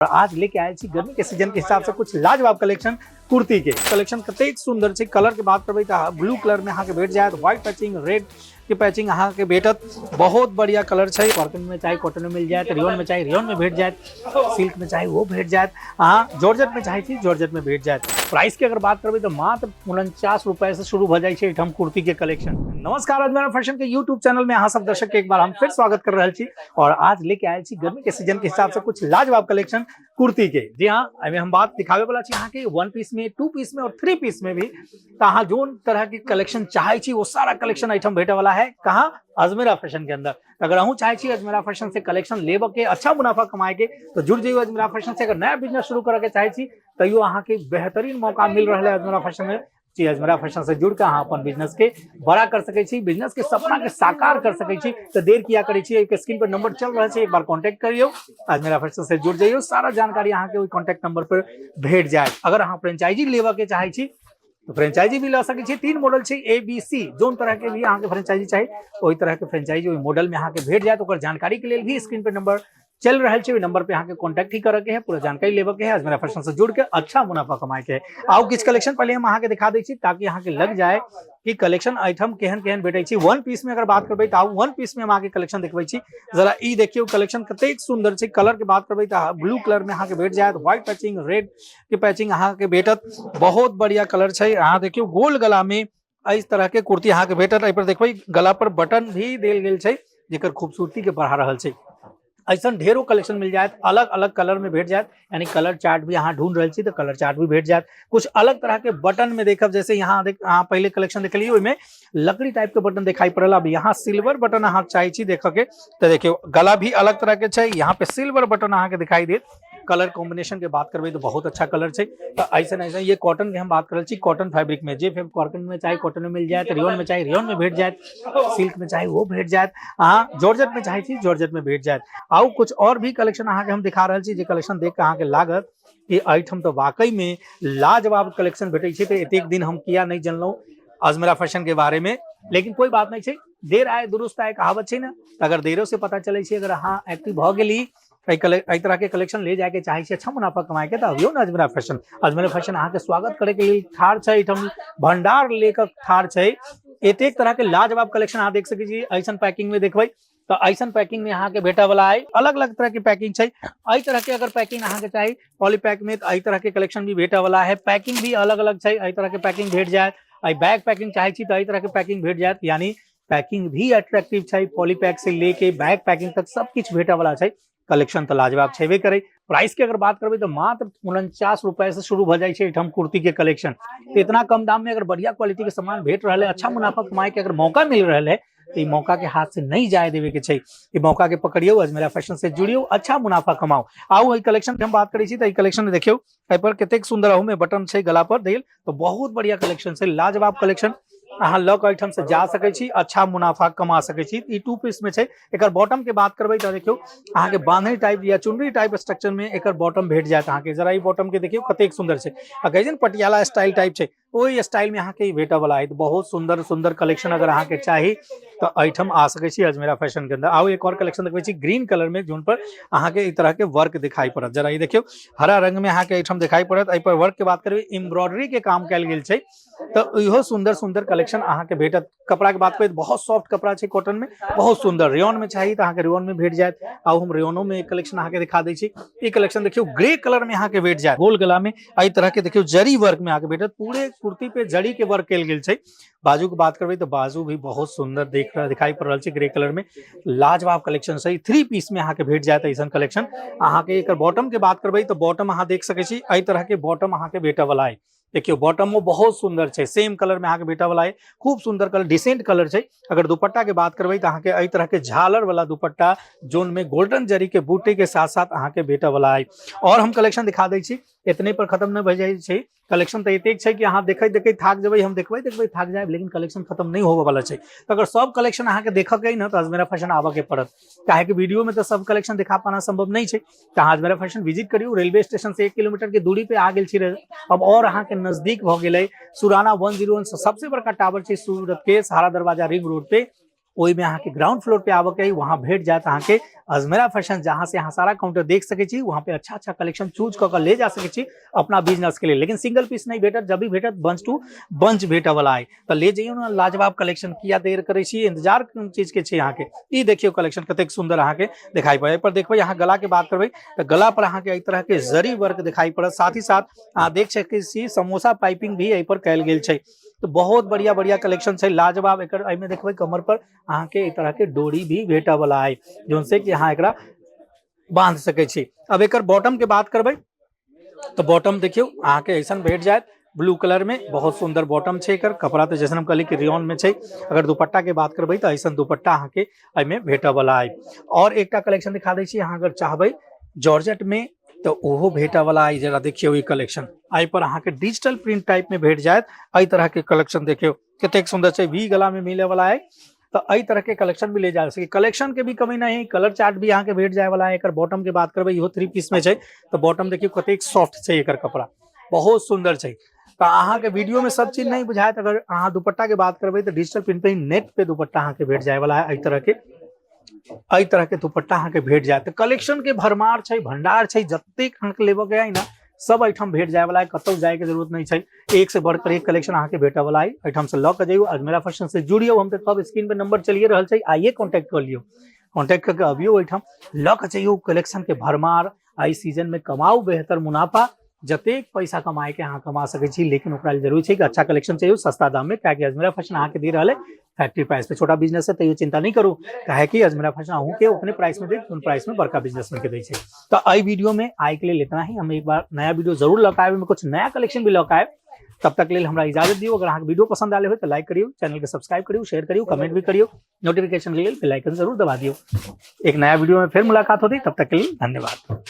आज लेके आयल छी गर्मी के सीजन के हिसाब से कुछ लाजवाब कलेक्शन कुर्ती के कलेक्शन कतेक सुंदर छै। कलर के बात करबे त ब्लू कलर में अहाँ के भेट जायत, व्हाइट पैचिंग, रेड के पैचिंग अहाँ के भेटत। बहुत बढ़िया कलर छै। कॉटन में चाहे कॉटन में मिल जाए, रियोन में चाहे रियोन में भेट जाए, सिल्क में चाहे वो भेट जाए, अहाँ जॉर्जेट में चाहे जॉर्जेट में भेट जाए। प्राइस की अगर बात करबे तो मात्र 49 रुपए से शुरू हो जाए छै एठम कुर्ती के कलेक्शन। नमस्कार, अजमेरा फैशन के यूट्यूब चैनल में अहाँ सब दर्शक के एक बार हम फिर स्वागत कर रहे छी और आज लेके आयल छी गर्मी के सीजन के हिसाब से कुछ लाजवाब कलेक्शन कुर्ती के। जी हाँ, अभी हम बात दिखावे वाला छी अहाँ के 1 पीस में, 2 पीस में और 3 पीस में भी। तो अहाँ जोन तरह की कलेक्शन चाहे छी वो सारा कलेक्शन आइटम भेटे वाला है कहाँ, अजमेरा फैशन के अंदर। अगर अहूँ चाहे छी अजमेरा फैशन से कलेक्शन लेब के, अच्छा मुनाफा कमाए के, तो जुड़ जाइए अजमेरा फैशन से। अगर नया बिजनेस शुरू करे के चाहे छी तैयो अहाँ के बेहतरीन मौका मिल रहा है अजमेरा फैशन में। जी, अजमेरा फैशन से जुड़ के अहाँ अपन बिजनेस के बड़ा कर सके छी, बिजनेस के सपना के साकार कर सके छी। तो देर किया करे छी, एक स्क्रीन पर नंबर चल रहा है, एक बार कांटेक्ट करियो, अजमेरा फैशन से जुड़ जाइयो। सारा जानकारी अहाँ के वही कांटेक्ट नंबर पर भेट जाए। अगर अहाँ फ्रेंचाइजी लेवा के चाहे छी तो फ्रेंचाइजी भी ला सके छी। 3 मॉडल छै ABC, जोन तरह के भी अहाँ के फ्रेंचाइजी चाहे वही तरह के फ्रेंचाइजी वही मॉडल में अहाँ के भेट जाए। तो जानकारी के लिए भी स्क्रीन पर नंबर चल रहा है, नंबर पे अहाँ के कांटेक्ट ही करे के है, पूरा जानकारी लेवे के है, अजमेरा फैशन से जुड़ के अच्छा मुनाफा कमाए के है। आओ किस कलेक्शन पहले हम अहाँ के दिखा दै छी ताकि अहाँ के लग जाए कि कलेक्शन आइटम केहन केहन भेटे छी। 1 पीस में अगर बात करबे तो 1 पीस में हम आगे कलेक्शन देखबै छी। जरा ई देखियो कलेक्शन कतेक सुंदर छै। कलर के बात करबे तो ब्लू कलर में अहाँ के भेट जायत, व्हाइट पैचिंग, रेड के पैचिंग अहाँ के भेटत। बहुत बढ़िया कलर छै। अहाँ देखियो गोल गला में इस तरह के कुर्ती अहाँ के भेटत। एहि पर देखबै गला पर बटन भी देल गेल छै जेकर खूबसूरती के बढ़ा रहल छै। ऐसा ढेरों कलेक्शन मिल जाए, अलग अलग कलर में भेट जाए, यानी कलर चार्ट भी यहाँ ढूंढ रहे छी तो कलर चार्ट भी भेट जाए। कुछ अलग तरह के बटन में देखब, जैसे यहाँ पहले कलेक्शन देख लियो, में लकड़ी टाइप के बटन दिखाई पड़ेला। अब यहाँ सिल्वर बटन अहाँ चाहे छी देख के तो देखियो गला भी अलग तरह के छै। यहाँ पे सिल्वर बटन अहाँ के दिखाई देत। कलर कॉम्बिनेशन के बात करबे तो बहुत अच्छा कलर छै। तो ऐसा ये कॉटन के हम बात कर छी, कॉटन फैब्रिक में, जे कॉटन में चाहे कॉटन में मिल जाए, रियोन में चाहे रियोन में भेट जाए, सिल्क में चाहे वो भेट जाए, हाँ जॉर्जेट में चाहे छी जॉर्जेट में भेट जाए। आओ कुछ और भी कलेक्शन अहाँ के हम दिखा रहे छी, जे कलेक्शन देख के अहाँ के लागत कि आइटम तो वाकई में लाजवाब कलेक्शन भेटे छै। तो एक दिन हम किया नहीं जानलो अजमेरा फैशन के बारे में, लेकिन कोई बात नहीं छै, देर आए दुरुस्त आए कहावत छै ना। अगर देरों से पता चले छी, अगर अहाँ एक्टिव भ गेली तरह के कलेक्शन ले जाके चाहे छी, अच्छा मुनाफा कमाए के, तो अभियो ना अजमेरा फैशन। अजमेरा फैशन अहाँ के स्वागत करे के लिए ठार छै, एठम भंडार लेकर ठार छै। एक तरह के लाजवाब कलेक्शन अहाँ देख सके छी। ऐसा पैकिंग में देखबै तो ऐसा पैकिंग में अहाँ के भेटा वाला है, अलग अलग तरह की पैकिंग छै। आई तरह के अगर पैकिंग अहाँ के चाहिए पॉलीपैक में, तो आई तरह के कलेक्शन भी भेटा वाला है। पैकिंग भी अलग अलग छै, आई तरह के पैकिंग भेट जाए। आई बैग पैकिंग चाहे छी तो आई तरह के पैकिंग भेट जाए, यानी पैकिंग भी अट्रैक्टिव छै। पॉलीपैक से लेके बैग पैकिंग तक सब कुछ भेटा वाला छै। कलेक्शन तो लाजवाब छेबे करे। प्राइस की अगर बात करबे तो मात्र 49 रुपए से शुरू हो जाए छै एठम कुर्ती के कलेक्शन। तो इतना कम दाम में अगर बढ़िया क्वालिटी के सामान भेट रहा है, अच्छा मुनाफा कमाए के अगर मौका मिल रहा है, तो मौका के हाथ से नहीं जाए देवे के छै। मौका के पकड़ियो, अजमेरा फैशन से जुड़ियो, अच्छा मुनाफा कमाओ। आओ कलेक्शन के हम बात करी छी तो कलेक्शन में देखियो पर कितने सुंदर अहू में बटन छै गला पर देल। तो बहुत बढ़िया कलेक्शन से, लाजवाब कलेक्शन अहाँ लक आइटम से जा सके छी, अच्छा मुनाफा कमा सके छी। ई 2 पीस में छै। एक बॉटम के बात करबे तो देखियो अहाँ के बांधनी टाइप या चुनरी टाइप स्ट्रक्चर में एक बॉटम भेट जाए अहाँ के। जरा ई बॉटम के देखियो कतेक सुंदर छै, कहे पटियाला स्टाइल टाइप छै, वही स्टाइल में अहाँ के भेटा वाला है। तो बहुत सुंदर सुंदर कलेक्शन अगर अहाँ के चाहिए तो आइटम आ सके छी अजमेरा फैशन के अंदर। आओ एक और कलेक्शन देखबे छी ग्रीन कलर में, जोन पर अहाँ के इस तरह के वर्क दिखाई पड़त। जरा ये देखियो हरा रंग में अहाँ के आइटम दिखाई पड़त। एहि पर वर्क के बात करबे एम्ब्रॉयडरी के काम कैल गेल छै। तो इहो सुंदर सुंदर कलेक्शन अहाँ के भेटत। कपड़ा के बात करें तो बहुत सॉफ्ट कपड़ा छै कॉटन में, बहुत सुंदर। रेयन में चाहिए तो अहाँ के रेयन में भेट जाए। आओ हम रेयनों में कलेक्शन अहाँ के दिखा दै छी। ये कलेक्शन देखियो ग्रे कलर में अहाँ के भेट जाए, गोल गला में एहि तरह के देखियो जरी वर्क में अहाँ के भेटत। पूरे कुर्ती पे जड़ी के वर्क कैल गेल छै। बाजू की बात करबे तो बाजू भी बहुत सुंदर दिखाई पड़ रहा है ग्रे कलर में, लाजवाब कलेक्शन सही। 3 पीस में अहाँ के भेट जाए ऐसा कलेक्शन। अहाँ के एक बॉटम के बात करबे तो बॉटम अहाँ देख सके छी, एहि तरह के बॉटम अहाँ के भेटे वाला है। देखियो बॉटम वो बहुत सुंदर छै, सेम कलर में अहाँ के भेटा वाला है, खूब सुंदर कलर, डिसेंट कलर छै। अगर दुपट्टा के बात करबे तो अहाँ के एहि तरह के झालर वाला दुपट्टा, जोन में गोल्डन जरी के बूटे के साथ साथ अहाँ के भेटा वाला है। और हम कलेक्शन दिखा दै छी, इतने पर खत्म नहीं भ जाए छै। कलेक्शन तो एतेक छै कि अहाँ देखैत थाक जेबै, हम देखबै थाक जाए, लेकिन कलेक्शन खत्म नहीं होबे वाला छै। तो अगर सब कलेक्शन अहाँ के देखे के ना तो अजमेरा फैशन आवे के पड़त, काहे कि वीडियो में तो सब कलेक्शन दिखा पाना संभव नहीं छै। तो अहाँ अजमेरा फैशन विजिट करियो, रेलवे स्टेशन से 1 किलोमीटर के दूरी पे आ गेल छी। अब और अहाँ के नजदीक भ गेलै सुराना 101 सबसे बड़का टावर छै सूरत के, सहारा दरवाजा रिंग रोड पे। ओहि में अहाँ के ग्राउंड फ्लोर पे आवे के, वहां भेट जात अहाँ के अजमेरा फैशन, जहां से यहाँ सारा काउंटर देख सके छी, वहां पे अच्छा अच्छा कलेक्शन चूज कर ले जा सके छी अपना बिजनेस के लिए। लेकिन सिंगल पीस नहीं भेटत, जब भी भेटत बंच टू बंच भेटे वाला है, तो ले जाइयो ना। लाजवाब कलेक्शन, किया देर करे छी, इंतजार चीज के छी यहाँ के। ई देखियो कलेक्शन कतेक सुंदर अहाँ के दिखाई पड़े। पर देखबे यहाँ गला के बात करबे तो गला पर अहाँ के एक तरह के जरी वर्क दिखाई पड़त, साथ ही साथ अहाँ देख सके छी समोसा पाइपिंग भी एहि पर कैल गेल छै। तो बहुत बढ़िया बढ़िया कलेक्शन है, लाजवाब। एकर एमे देखबे कमर पर अहाँ के एक तरह के डोरी भी भेटे वाला है, जोन से कि अहाँ एकरा बांध सके छी। अब एकर बॉटम के बात करबे तो बॉटम देखियो अहाँ के ऐसा भेट जाए ब्लू कलर में, बहुत सुंदर बॉटम है। एकर कपड़ा तो जैसे हम कहली कि रियोन में है। अगर दुपट्टा के बात करबे तो ऐसा दुपट्टा अहाँ के एमे भेटे वाला है। और एक कलेक्शन दिखा दै छी, अहाँ अगर चाहबे जॉर्जेट में तो ओहो भेटे वाला है। जरा देखियो ई कलेक्शन आई पर अहाँ के डिजिटल प्रिंट टाइप में भेट जाए। एहि तरह के कलेक्शन देखियो कितने सुंदर है, वी गला में मिले वाला है। तो एहि तरह के कलेक्शन भी ले जा सके। कलेक्शन के भी कमी नहीं, कलर चार्ट भी यहाँ के भेट जाए वाला है। एकर बॉटम के बात करबे, इहो 3 पीस में है। तो बॉटम देखियो कतेक सॉफ्ट है, एकर कपड़ा बहुत सुंदर है। तो अहाँ के वीडियो में सब चीज नहीं बुझात। अगर अहाँ दुपट्टा के बात करबे तो डिजिटल प्रिंट पे ही नेट पे दुपट्टा अहाँ के भेट जाए वाला है। एहि तरह के दुपट्टा अहाँ के भेट जाए। तो कलेक्शन के भरमार है, भंडार है, जतेक अहाँ के लेबे के ना सब एठम भेट जाए वाला है। कतौ जाए के जरूरत नहीं है, एक से बढ़कर एक कलेक्शन अहाँ के भेटे वाला है। एठम से लऽ के जाइयो, अजमेरा फैशन से जुड़ियो। हम तो कब स्क्रीन पे नंबर चलिए रहल छै, आइए कांटेक्ट कर लियो, कांटेक्ट करके अबियो एठम लऽ के जाइयो। कलेक्शन के भरमार आई सीजन में कमाऊ बेहतर मुनाफा, जतेक पैसा कमाए के अहाँ कमा सके छी। लेकिन ओकरा लिए जरूरी है कि अच्छा कलेक्शन चाहिए सस्ता दाम में, क्या अजमेरा फैशन अहाँ के दे रहा है फैक्ट्री प्राइस पे। छोटा बिजनेस है तो ये चिंता नहीं करू, कहे कि अजमेरा फैशन अहू के उतने प्राइस में दे, उन प्राइस में बड़का बिजनेस में के दे। तो आई वीडियो में आए के लिए इतना ही। हम एक बार नया वीडियो जरूर लौकाए में, कुछ नया कलेक्शन भी लौकाए। तब तक लिए हमरा इजाजत दियो। अगर अहाँ वीडियो पसंद आले हो तो लाइक करियो, चैनल के सब्सक्राइब करियो, शेयर करियो, कमेंट भी करियो, नोटिफिकेशन के लिए बेल आइकन जरूर दबा दियो। एक नया वीडियो में फिर मुलाकात होती, तब तक के लिए धन्यवाद।